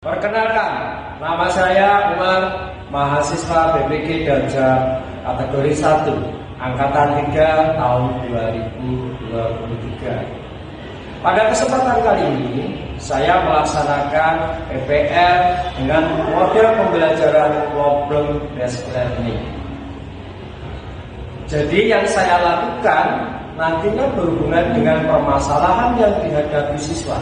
Perkenalkan, nama saya Umar, mahasiswa BPK Darjah kategori 1, angkatan 3 tahun 2023. Pada kesempatan kali ini, saya melaksanakan PPL dengan model pembelajaran problem based learning. Jadi yang saya lakukan nantinya berhubungan dengan permasalahan yang dihadapi siswa.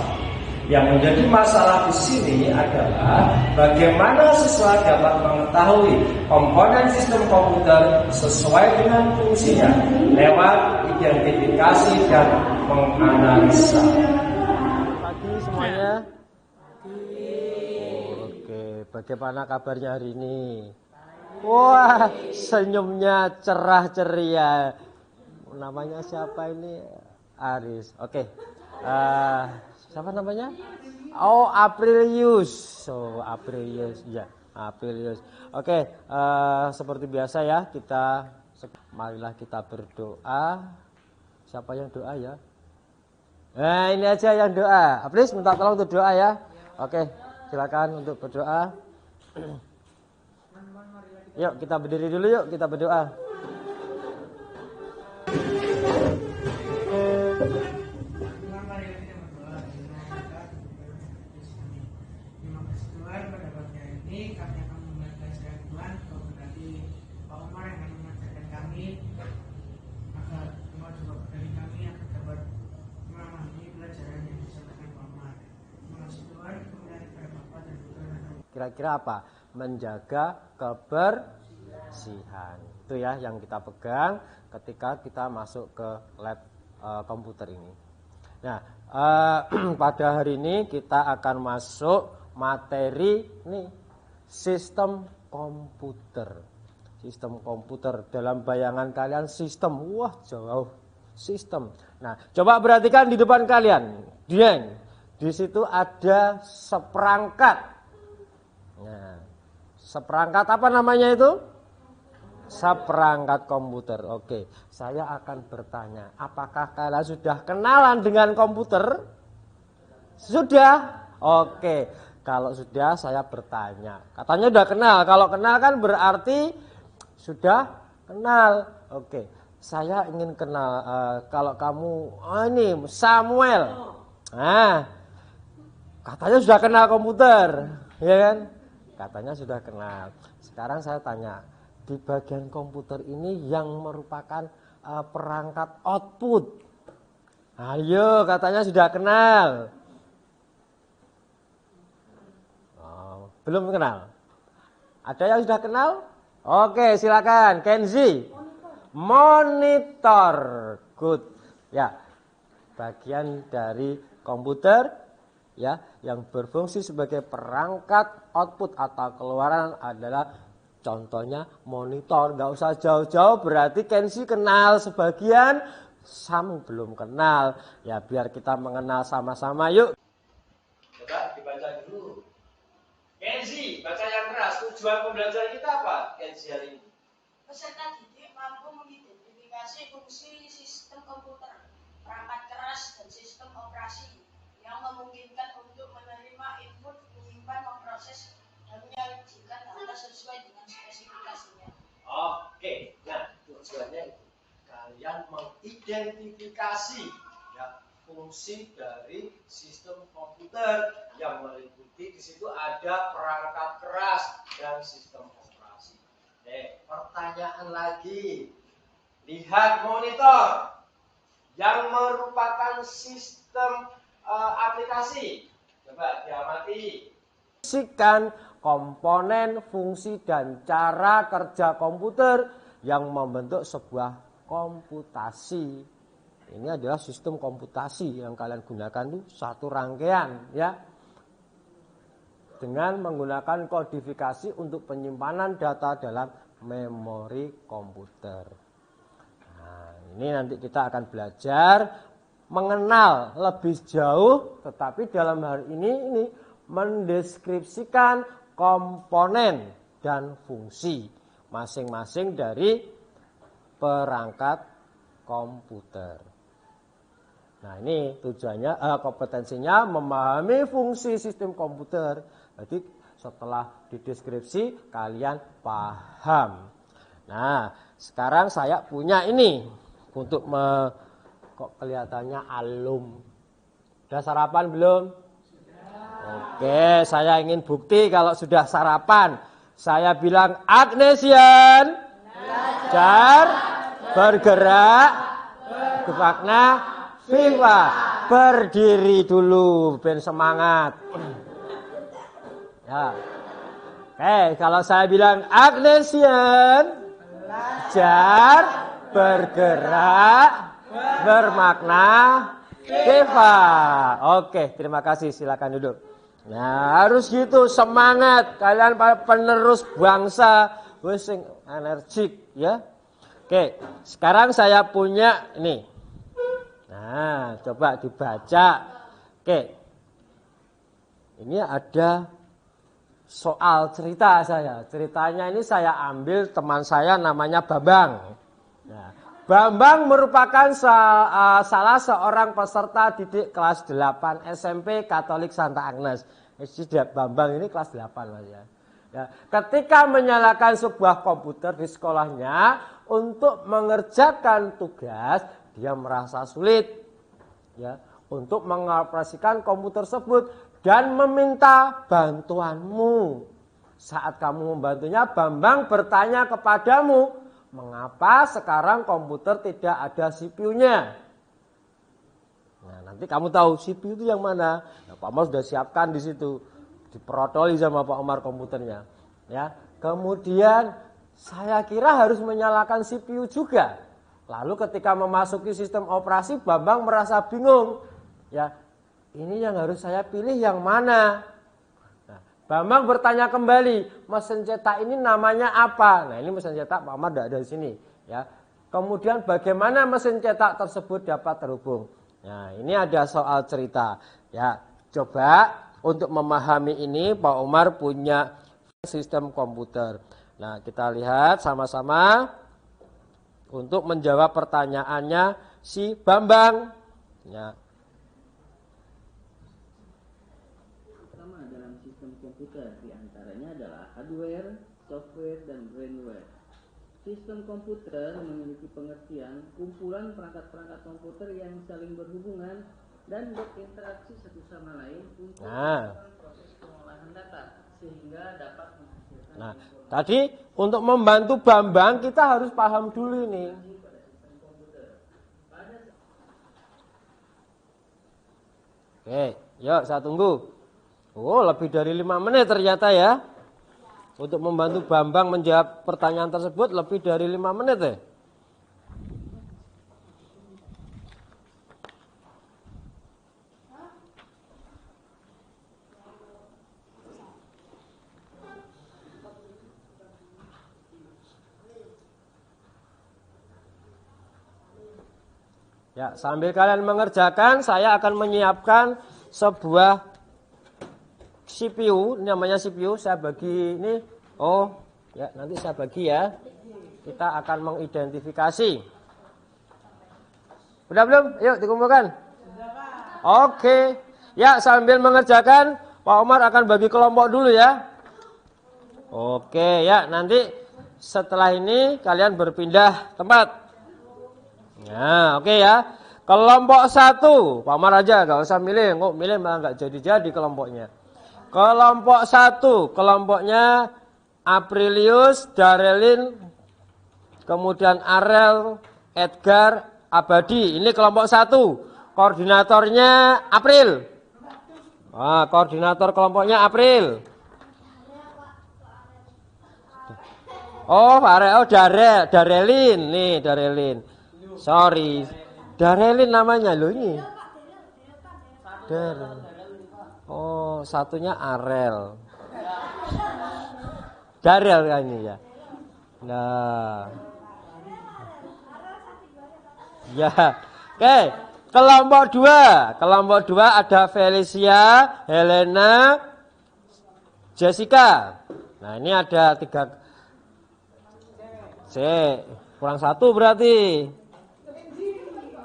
Yang menjadi masalah di sini adalah bagaimana siswa dapat mengetahui komponen sistem komputer sesuai dengan fungsinya lewat identifikasi dan menganalisa. Pagi semuanya. Oke, bagaimana kabarnya hari ini? Wah, senyumnya cerah ceria. Namanya siapa ini? Aris. Oke. Siapa namanya? Oh, Aprilius. Aprilius. Ya, Aprilius. Oke, seperti biasa ya, marilah kita berdoa. Siapa yang doa ya? Nah, ini aja yang doa. Aprilius minta tolong untuk doa ya. Oke, silakan untuk berdoa. Yuk, kita berdiri dulu yuk, kita berdoa. Kami akan membaca sekalian Tuhan, kau berkati Pak Umar yang akan mengajarkan kami agar semua juga dari kami akan dapat memahami pelajaran yang disampaikan Pak Umar. Terima kasih Tuhan, kemudian kepada Bapak dan Putra dan Roh. Kira-kira apa? Menjaga kebersihan. Itu ya yang kita pegang ketika kita masuk ke lab komputer ini. Nah, pada hari ini kita akan masuk materi nih, sistem komputer. Sistem komputer dalam bayangan kalian sistem, wah jauh sistem. Nah, coba perhatikan di depan kalian, Dieng. Di situ ada seperangkat. Nah, seperangkat apa namanya itu? Seperangkat komputer. Oke, saya akan bertanya, apakah kalian sudah kenalan dengan komputer? Sudah? Oke. Kalau sudah, saya bertanya. Katanya sudah kenal. Kalau kenal kan berarti sudah kenal. Oke, saya ingin kenal. Kalau kamu, ini Samuel. Nah, katanya sudah kenal komputer, ya kan? Katanya sudah kenal. Sekarang saya tanya, di bagian komputer ini yang merupakan perangkat output. Ayo, katanya sudah kenal. Belum kenal? Ada yang sudah kenal? Oke, silakan. Kenzi. Monitor. Good. Ya. Bagian dari komputer ya yang berfungsi sebagai perangkat output atau keluaran adalah contohnya monitor. Enggak usah jauh-jauh, berarti Kenzi kenal sebagian, Sam belum kenal. Ya, biar kita mengenal sama-sama yuk. Coba dibaca dulu. Kenzi, baca yang keras. Tujuan pembelajaran kita apa, Kenzi, hari ini? Peserta didik mampu mengidentifikasi fungsi sistem komputer, perangkat keras, dan sistem operasi yang memungkinkan untuk menerima input, menyimpan, memproses, dan menyajikan data sesuai dengan spesifikasinya. Oke, nah tujuannya itu kalian mengidentifikasi ya, fungsi dari sistem komputer yang meliputi di situ ada perangkat keras dan sistem operasi. Pertanyaan lagi, lihat monitor yang merupakan sistem aplikasi. Coba diamati. Fungsikan komponen, fungsi, dan cara kerja komputer yang membentuk sebuah komputasi. Ini adalah sistem komputasi yang kalian gunakan itu satu rangkaian ya. Dengan menggunakan kodifikasi untuk penyimpanan data dalam memori komputer. Nah, ini nanti kita akan belajar mengenal lebih jauh, tetapi dalam hal ini mendeskripsikan komponen dan fungsi masing-masing dari perangkat komputer. Nah, ini tujuannya, kompetensinya memahami fungsi sistem komputer. Jadi setelah dideskripsi kalian paham. Nah, sekarang saya punya ini untuk kok kelihatannya alum. Sudah sarapan belum? Oke, saya ingin bukti kalau sudah sarapan. Saya bilang Agnesian, belajar, bergerak, bermakna, viva. Berdiri dulu, ben semangat. Ya. Oke, kalau saya bilang Agnesian, belajar, bergerak, bermakna, viva. Oke, terima kasih, silakan duduk. Nah, harus gitu, semangat. Kalian penerus bangsa, sing energik ya. Oke, sekarang saya punya ini. Nah, coba dibaca. Oke. Ini ada soal cerita saya. Ceritanya ini saya ambil teman saya namanya Bambang. Nah, Bambang merupakan salah seorang peserta didik kelas 8 SMP Katolik Santa Agnes. Bambang ini kelas 8 Mas ya. Ya, ketika menyalakan sebuah komputer di sekolahnya untuk mengerjakan tugas, dia merasa sulit ya untuk mengoperasikan komputer tersebut dan meminta bantuanmu. Saat kamu membantunya, Bambang bertanya kepadamu, mengapa sekarang komputer tidak ada CPU-nya? Nah, nanti kamu tahu CPU itu yang mana. Nah, Pak Omar sudah siapkan di situ, diperotoli sama Pak Omar komputernya. Ya, kemudian saya kira harus menyalakan CPU juga. Lalu ketika memasuki sistem operasi, Bambang merasa bingung. Ya, ini yang harus saya pilih yang mana? Nah, Bambang bertanya kembali, mesin cetak ini namanya apa? Nah, ini mesin cetak Pak Omar tidak ada di sini. Ya, kemudian bagaimana mesin cetak tersebut dapat terhubung? Nah, ini ada soal cerita. Ya, coba untuk memahami ini Pak Omar punya sistem komputer. Nah, kita lihat sama-sama untuk menjawab pertanyaannya si Bambang. Ya. Pertama dalam sistem komputer diantaranya adalah hardware, software, dan brainware. Sistem komputer memiliki pengertian kumpulan perangkat-perangkat komputer yang saling berhubungan dan berinteraksi satu sama lain untuk melakukan proses pengolahan data sehingga dapat menghasilkan. Nah, tadi untuk membantu Bambang kita harus paham dulu ini. Oke, yuk saya tunggu. Oh, lebih dari 5 menit ternyata ya. Untuk membantu Bambang menjawab pertanyaan tersebut lebih dari 5 menit ya. Ya, sambil kalian mengerjakan, saya akan menyiapkan sebuah CPU, ini namanya CPU, saya bagi ini. Oh, ya nanti saya bagi ya. Kita akan mengidentifikasi. Udah belum? Yuk dikumpulkan. Oke. Ya, sambil mengerjakan, Pak Omar akan bagi kelompok dulu ya. Oke, ya nanti setelah ini kalian berpindah tempat. Nah, oke ya. Kelompok 1, Pak Omar aja, gak usah milih. Kok milih malah gak jadi-jadi kelompoknya. Kelompok 1, kelompoknya Aprilius, Darelin, kemudian Arel, Edgar, Abadi. Ini kelompok 1. Koordinatornya April. Nah, koordinator kelompoknya April. Oh, Darelin. Nih, Darelin. Sorry. Darelin namanya loh ini. Oh, satunya Arel. Darel kan ini ya. Nah. Ya. Oke, kelompok 2. Kelompok 2 ada Felicia, Helena, Jessica. Nah, ini ada 3 C. Kurang 1 berarti.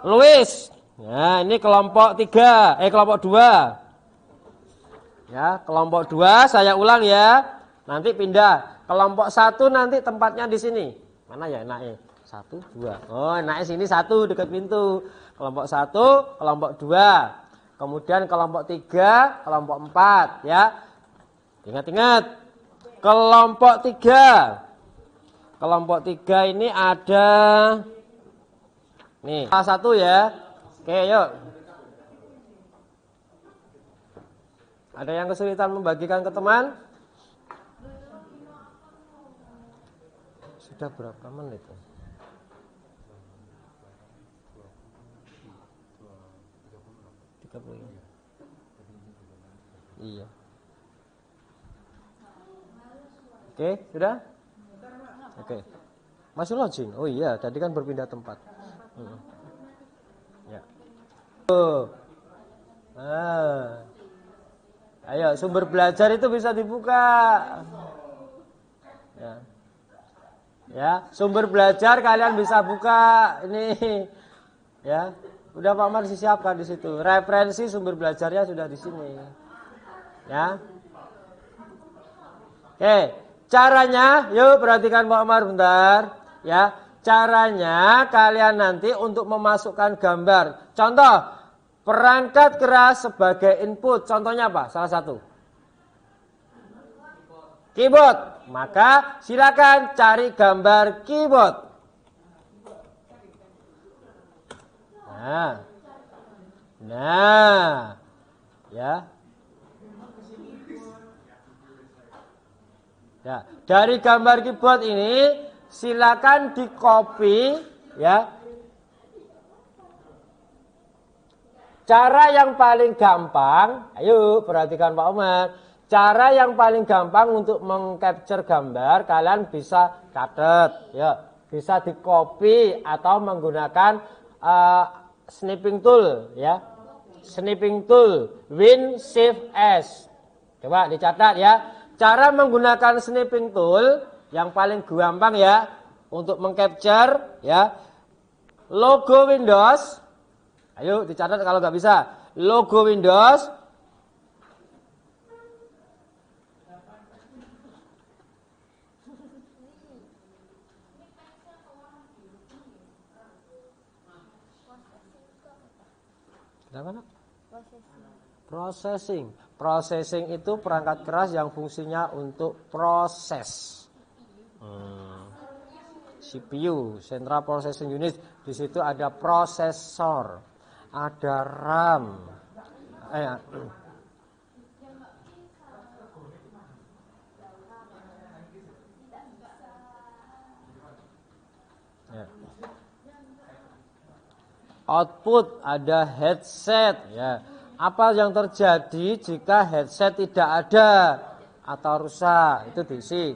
Luis. Nah, ini kelompok 3, kelompok 2. Ya, kelompok 2 saya ulang ya. Nanti pindah. Kelompok 1 nanti tempatnya di sini. Mana ya enaknya? 1, 2. Oh, enaknya sini 1 dekat pintu. Kelompok 1, kelompok 2. Kemudian kelompok 3, kelompok 4 ya. Ingat-ingat. Kelompok 3. Kelompok 3 ini ada nih, salah satu ya. Oke, yuk. Ada yang kesulitan membagikan ke teman? Sudah berapa menit? Iya. Oke, sudah? Oke. Masih login? Oh iya, tadi kan berpindah tempat. Ya. Ayo, sumber belajar itu bisa dibuka. Ya. Ya, sumber belajar kalian bisa buka ini. Ya. Udah Pak Mar disiapkan di situ. Referensi sumber belajarnya sudah di sini. Ya. Oke, caranya, yuk perhatikan Pak Mar bentar. Ya, caranya kalian nanti untuk memasukkan gambar. Contoh, perangkat keras sebagai input. Contohnya apa? Salah satu. Keyboard. Maka silakan cari gambar keyboard. Nah, ya. Ya, dari gambar keyboard ini silakan di copy ya. Cara yang paling gampang, ayo perhatikan Pak Umar. Cara yang paling gampang untuk mengcapture gambar kalian bisa catat ya, bisa di copy atau menggunakan snipping tool ya. Snipping tool Win Shift S. Coba dicatat ya. Cara menggunakan snipping tool yang paling gampang ya untuk mengcapture ya logo Windows. Ayo dicatat kalau nggak bisa. Logo Windows. Processing. Processing itu perangkat keras yang fungsinya untuk proses. CPU, Central Processing Unit. Di situ ada prosesor, ada RAM. Output, ada headset ya. Apa yang terjadi jika headset tidak ada atau rusak? Itu diisi.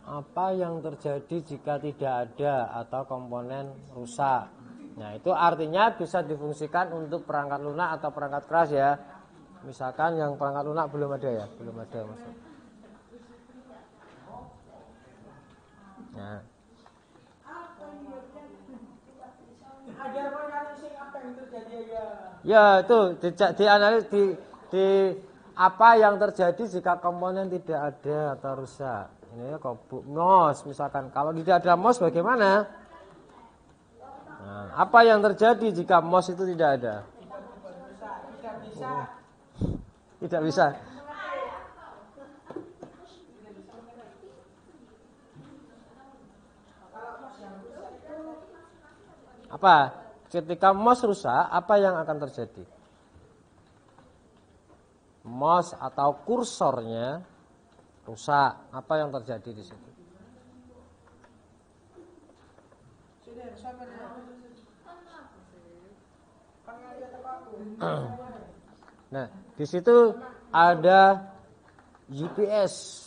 Apa yang terjadi jika tidak ada atau komponen rusak? Nah, itu artinya bisa difungsikan untuk perangkat lunak atau perangkat keras ya. Misalkan yang perangkat lunak belum ada ya, belum ada maksud. Nah. Ya itu dianalisis di apa yang terjadi jika komponen tidak ada atau rusak. Ini ya mouse misalkan, kalau tidak ada mouse bagaimana? Nah, apa yang terjadi jika mouse itu tidak ada? Tidak bisa. Apa? Ketika mouse rusak, apa yang akan terjadi? Mouse atau kursornya rusak. Apa yang terjadi di situ? Nah, di situ ada UPS.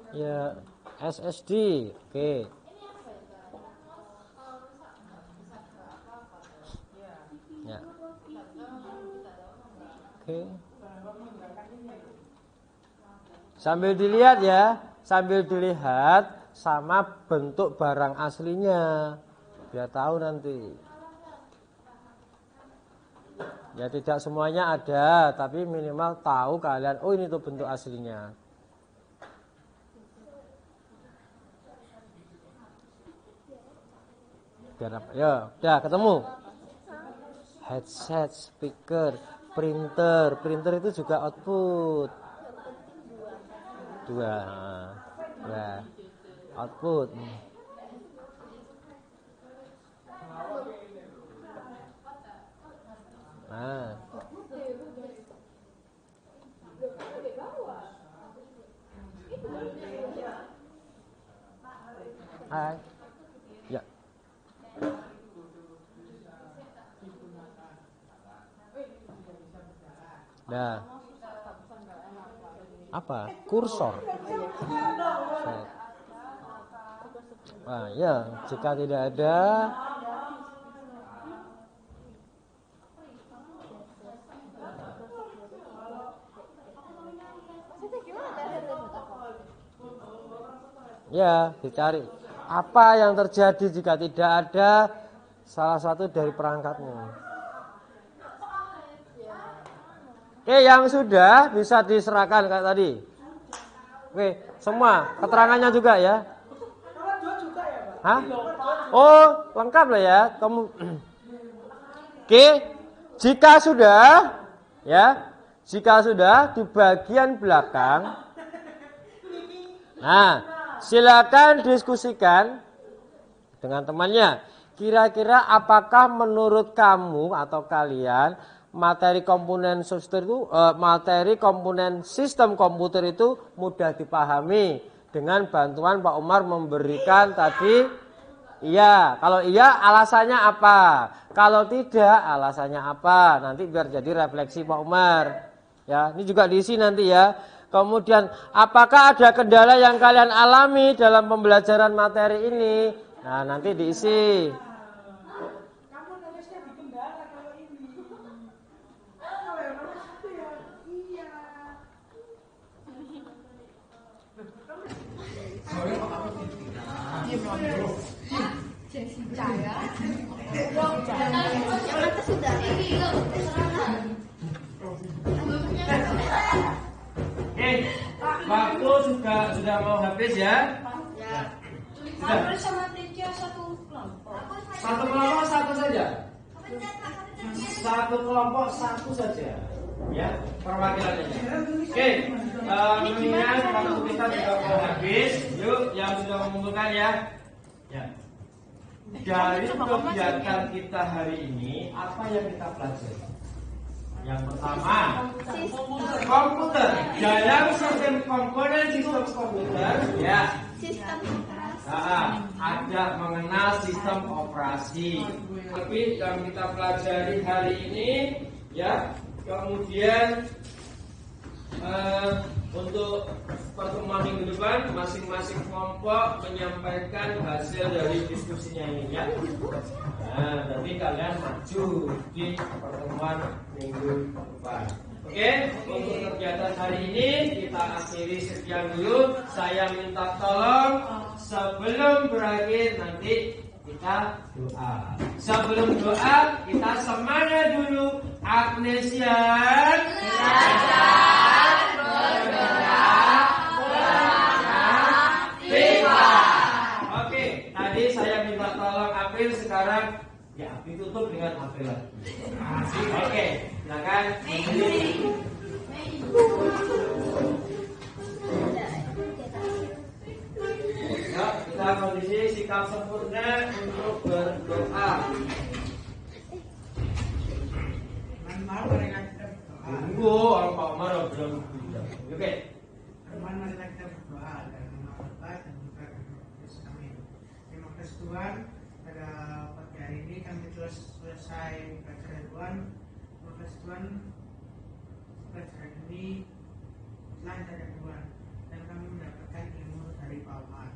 Ya, SSD. Oke. Oke. Sambil dilihat ya, sambil dilihat sama bentuk barang aslinya, biar tahu nanti. Ya tidak semuanya ada, tapi minimal tahu kalian, oh ini tuh bentuk aslinya. Biar apa? Ya, udah ketemu. Headset, speaker, printer. Printer itu juga output. Dua. Ya. Output. Nah. Hai. Ya. Nah. Apa? Kursor. Nah, ya, jika tidak ada ya, dicari. Apa yang terjadi jika tidak ada salah satu dari perangkatmu? Oke, yang sudah bisa diserahkan kayak tadi. Oke, semua keterangannya juga ya. Hah? Oh, lengkap lah ya. Kamu. Oke, jika sudah, ya, jika sudah di bagian belakang, nah, silakan diskusikan dengan temannya. Kira-kira apakah menurut kamu atau kalian materi komponen sistem komputer itu mudah dipahami dengan bantuan Pak Umar memberikan tadi? Iya, kalau iya alasannya apa? Kalau tidak alasannya apa? Nanti biar jadi refleksi Pak Umar. Ya, ini juga diisi nanti ya. Kemudian apakah ada kendala yang kalian alami dalam pembelajaran materi ini? Nah, nanti diisi. Kamu nulisnya di kendala kalau ini. Kalau yang nomor 1 ya iya. Jessica ya. Yang atas sudah. Waktu sudah mau habis ya? Ya. Sudah. Sama Teja satu kelompok. Satu kelompok satu saja. Satu kelompok satu saja. Ya, perwakilannya. Oke, mengingat waktu kita juga mau habis. Yuk, yang sudah mengumpulkan ya. Ya. Dari kegiatan kita hari ini, apa yang kita pelajari? Yang pertama, komputer. Dalam sistem komponen sistem komputer, ya. Ada mengenal sistem operasi. Tapi yang kita pelajari hari ini, ya. Kemudian untuk pertemuan minggu depan, masing-masing kelompok menyampaikan hasil dari diskusinya ini, ya. Nah, nanti kalian maju di pertemuan minggu depan. Oke, untuk kegiatan hari ini kita akhiri sekian dulu. Saya minta tolong sebelum berakhir nanti kita doa. Sebelum doa kita semuanya dulu. Agnesian belajar bergerak Oke, tadi saya minta tolong April, sekarang ya April tutup dengan April lagi. Oke, silakan. Yuk, kita kondisi sikap sempurna untuk berdoa. Mau mereka kita berdoa. Tunggu, orang Pak Umar belum bilang. Oke. Marilah kita berdoa dan nama Bapa dan Putra dan Roh Kudus. Amin. Terima kasih Tuhan, pada pagi hari ini kami telah selesai pelajaran Tuhan. Terima kasih Tuhan, pelajaran ini lancar ya Tuhan, dan kami mendapatkan ilmu dari Pak Umar.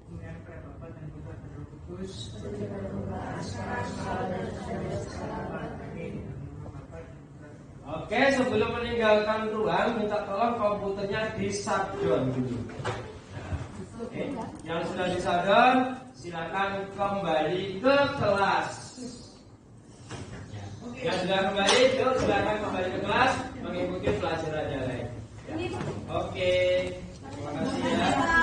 Kemudian kepada Bapa dan Putra dan Roh Kudus. Amin. Oke. Oke, sebelum meninggalkan ruang, minta tolong komputernya di shutdown dulu. Oke, yang sudah di shutdown, silakan kembali ke kelas. Yang sudah kembali, silakan kembali ke kelas mengikuti pelajaran yang lain. Oke, terima kasih ya.